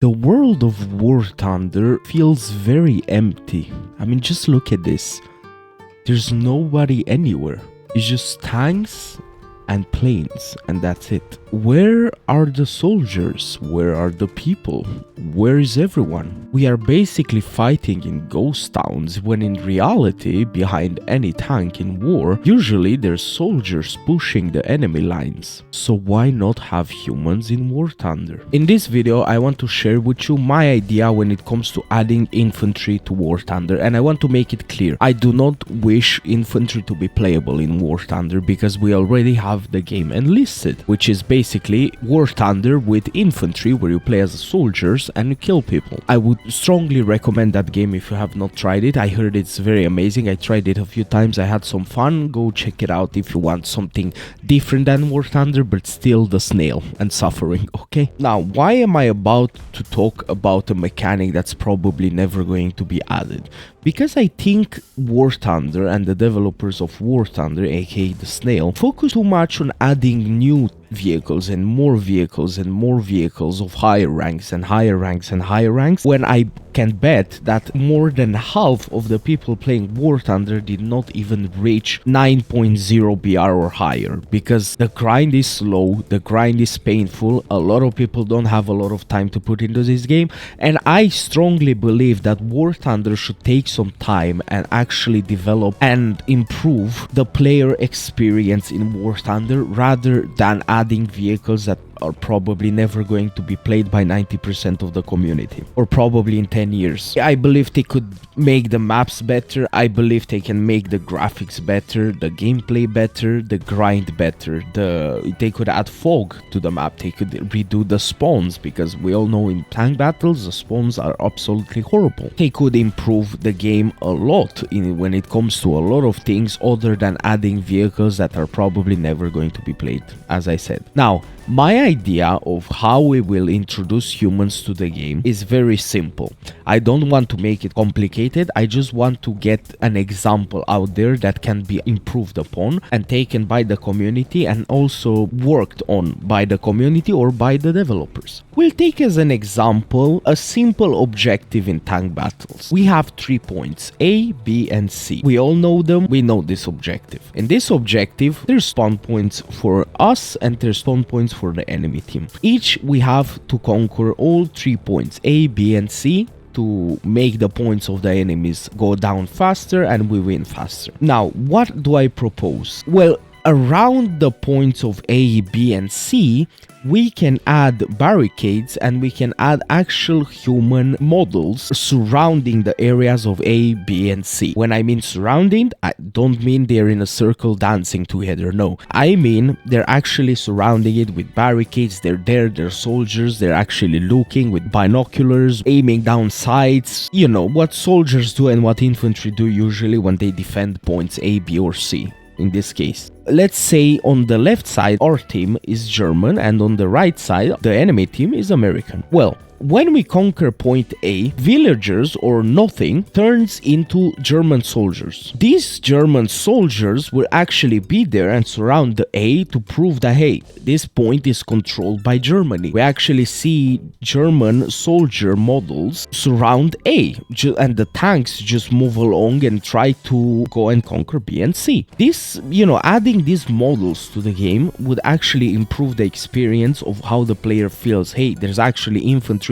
The world of War Thunder feels very empty. I mean, just look at this. There's nobody anywhere. It's just tanks and planes, and that's it. Where are the soldiers? Where are the people? Where is everyone? We are basically fighting in ghost towns, when in reality, behind any tank in war, usually there's soldiers pushing the enemy lines. So why not have humans in War Thunder? In this video, I want to share with you my idea when it comes to adding infantry to War Thunder, and I want to make it clear. I do not wish infantry to be playable in War Thunder because we already have the game enlisted, which is basically War Thunder with infantry, where you play as soldiers and you kill people. I would strongly recommend that game if you have not tried it. I heard it's very amazing. I tried it a few times. I had some fun. Go check it out if you want something different than War Thunder, but still the snail and suffering, okay? Now, why am I about to talk about a mechanic that's probably never going to be added? Because I think War Thunder and the developers of War Thunder, aka the snail, focus too much on adding new vehicles and more vehicles and more vehicles of higher ranks and higher ranks and higher ranks, when I can bet that more than half of the people playing War Thunder did not even reach 9.0 BR or higher, because the grind is slow, the grind is painful, a lot of people don't have a lot of time to put into this game, and I strongly believe that War Thunder should take some time and actually develop and improve the player experience in War Thunder, rather than adding vehicles that are probably never going to be played by 90% of the community, or probably in 10 years. I believe they could make the maps better, I believe they can make the graphics better, the gameplay better, the grind better, they could add fog to the map, they could redo the spawns, because we all know in tank battles the spawns are absolutely horrible. They could improve the game a lot when it comes to a lot of things other than adding vehicles that are probably never going to be played, as I said. Now, my idea of how we will introduce humans to the game is very simple. I don't want to make it complicated, I just want to get an example out there that can be improved upon and taken by the community and also worked on by the community or by the developers. We'll take as an example a simple objective in tank battles. We have 3 points, A, B and C. We all know them, we know this objective. In this objective, there's spawn points for us and there's spawn points for the enemy team. Each we have to conquer all 3 points, A, B and C, to make the points of the enemies go down faster and we win faster. Now, what do I propose? Well, around the points of A, B and C, we can add barricades and we can add actual human models surrounding the areas of A, B and C. When I mean surrounding, I don't mean they're in a circle dancing together, no. I mean they're actually surrounding it with barricades, they're soldiers, they're actually looking with binoculars, aiming down sights, you know, what soldiers do and what infantry do usually when they defend points A, B or C. In this case, let's say on the left side our team is German and on the right side the enemy team is American. Well, when we conquer point A, villagers or nothing turns into German soldiers. These German soldiers will actually be there and surround the A to prove that, hey, this point is controlled by Germany. We actually see German soldier models surround A, and the tanks just move along and try to go and conquer B and C. This, you know, adding these models to the game would actually improve the experience of how the player feels. Hey, there's actually infantry.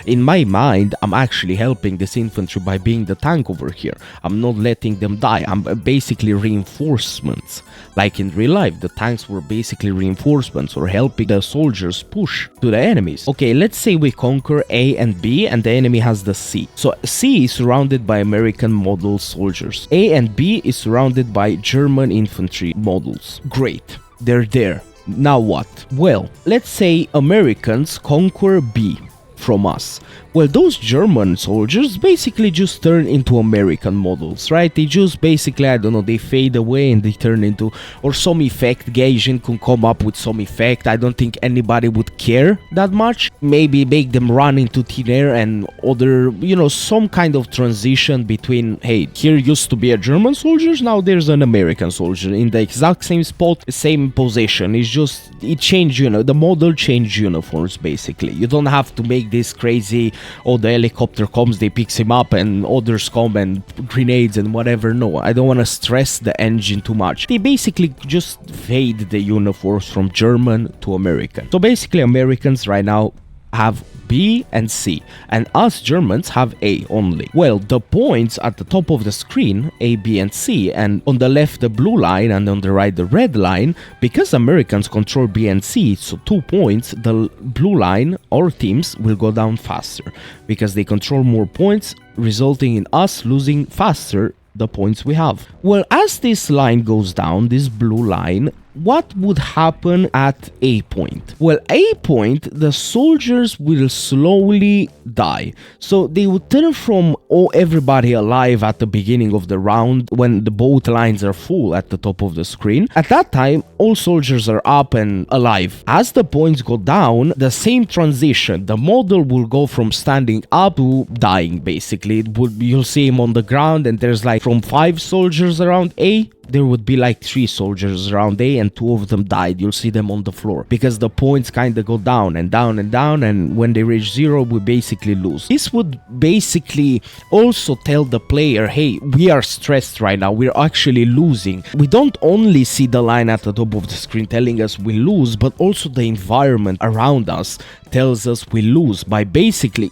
In my mind, I'm actually helping this infantry by being the tank over here. I'm not letting them die. I'm basically reinforcements. Like in real life, the tanks were basically reinforcements or helping the soldiers push to the enemies. Okay, let's say we conquer A and B and the enemy has the C. So C is surrounded by American model soldiers. A and B is surrounded by German infantry models. Great, they're there. Now what? Well, let's say Americans conquer B from us. Well, those German soldiers basically just turn into American models, right? They just basically, I don't know, they fade away and they turn into, or some effect, Gaijin can come up with some effect. I don't think anybody would care that much. Maybe make them run into thin air and other, you know, some kind of transition between, hey, here used to be a German soldiers, now there's an American soldier in the exact same spot, same position. It's just, it changed, you know, the model changed uniforms basically. You don't have to make make this crazy, oh, the helicopter comes, they picks him up, and others come and grenades and whatever. No, I don't want to stress the engine too much. They basically just fade the uniforms from German to American. So basically Americans right now have B and C, and us Germans have A only. Well, the points at the top of the screen, A, B, and C, and on the left the blue line and on the right the red line, because Americans control B and C, so 2 points, the blue line, our teams, will go down faster, because they control more points, resulting in us losing faster the points we have. Well, as this line goes down, this blue line, what would happen at A point? Well, A point, the soldiers will slowly die. So they would turn from everybody alive at the beginning of the round when the both lines are full at the top of the screen. At that time, all soldiers are up and alive. As the points go down, the same transition. The model will go from standing up to dying, basically. You'll see him on the ground, and there's like from 5 soldiers around A, there would be like 3 soldiers around A, and 2 of them died. You'll see them on the floor because the points kind of go down and down and down, and when they reach 0, we basically lose. This would basically also tell the player, hey, we are stressed right now, we're actually losing. We don't only see the line at the top of the screen telling us we lose, but also the environment around us tells us we lose by basically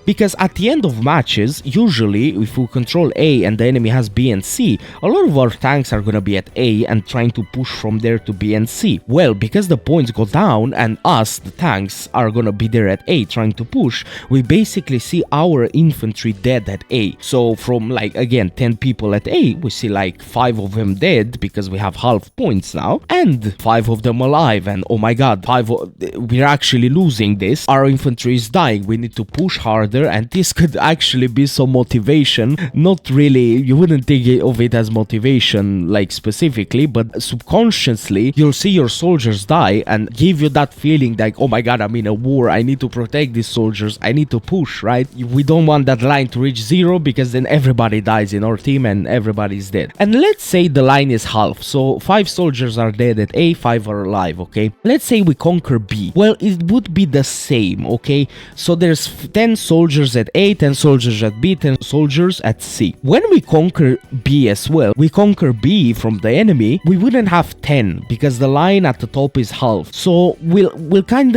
because at the end of matches, usually if we control A and the enemy has B and C, a lot of our tanks are gonna be at A and trying to push from there to B and C. Well, because the points go down and us, the tanks, are gonna be there at A trying to push, we basically see our infantry dead at A. So from like, again, 10 people at A, we see like 5 of them dead because we have half points now, and 5 of them alive, and oh my god, we're actually losing this. Our infantry is dying, we need to push harder, and this could actually be some motivation. Not really, you wouldn't think of it as motivation like specifically, but subconsciously you'll see your soldiers die and give you that feeling like, oh my god, I'm in a war, I need to protect these soldiers, I need to push, right? We don't want that line to reach 0 because then everybody dies in our team and everybody's dead. And let's say the line is half, so 5 soldiers are dead at A, 5 are alive, okay? Let's say we conquer B. Well, it would be the same, okay? So there's 10 soldiers at A, 10 soldiers at B, 10 soldiers at C. When we conquer B as well, we conquer B from the enemy, we wouldn't have 10 because the line at the top is half. So it will kind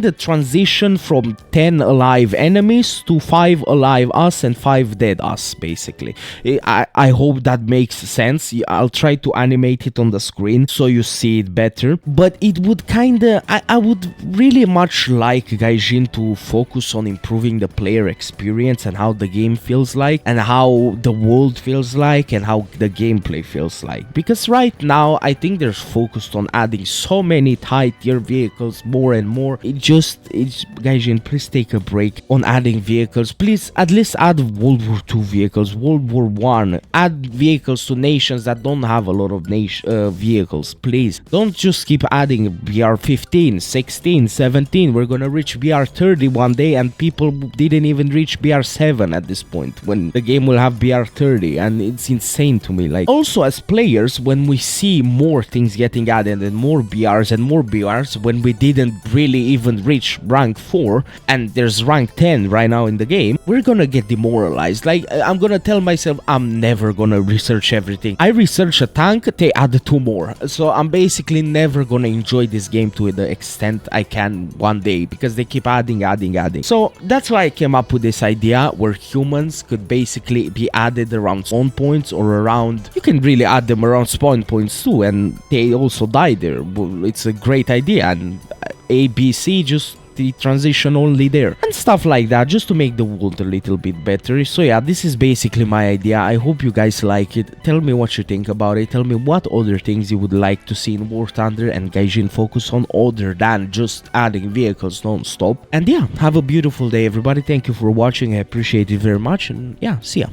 of transition from 10 alive enemies to 5 alive us and 5 dead us, basically. I hope that makes sense. I'll try to animate it on the screen so you see it better, but it would kind of, I would really much like Gaijin to focus on improving the player experience and how the game feels like and how the world feels like and how the gameplay feels like, because right now I think they're focused on adding so many high tier vehicles more and more. Gaijin, please take a break on adding vehicles. Please at least add World War II vehicles, World War I, add vehicles to nations that don't have a lot of vehicles. Please don't just keep adding BR 15, 16, 17. We're gonna reach BR 30 one day, and people didn't even reach BR 7 at this point when the game will have BR 30, and it's insane to me. Like, also as players, when we see more things getting added and more BRs and more BRs when we didn't really even reach rank 4 and there's rank 10 right now in the game, we're gonna get demoralized. Like, I'm gonna tell myself I'm never gonna research everything. I research a tank, they add 2 more, so I'm basically never gonna enjoy this game to the extent I can one day because they keep adding. So that's why I came up with this idea where humans could basically be added around spawn points, or around, you can really add them around spawn points too, and they also die there. Well, it's a great idea, and ABC just the transition only there and stuff like that, just to make the world a little bit better. So yeah, this is basically my idea. I hope you guys like it. Tell me what you think about it. Tell me what other things you would like to see in War Thunder and Gaijin focus on other than just adding vehicles non-stop. And yeah, have a beautiful day everybody. Thank you for watching, I appreciate it very much, and yeah, see ya.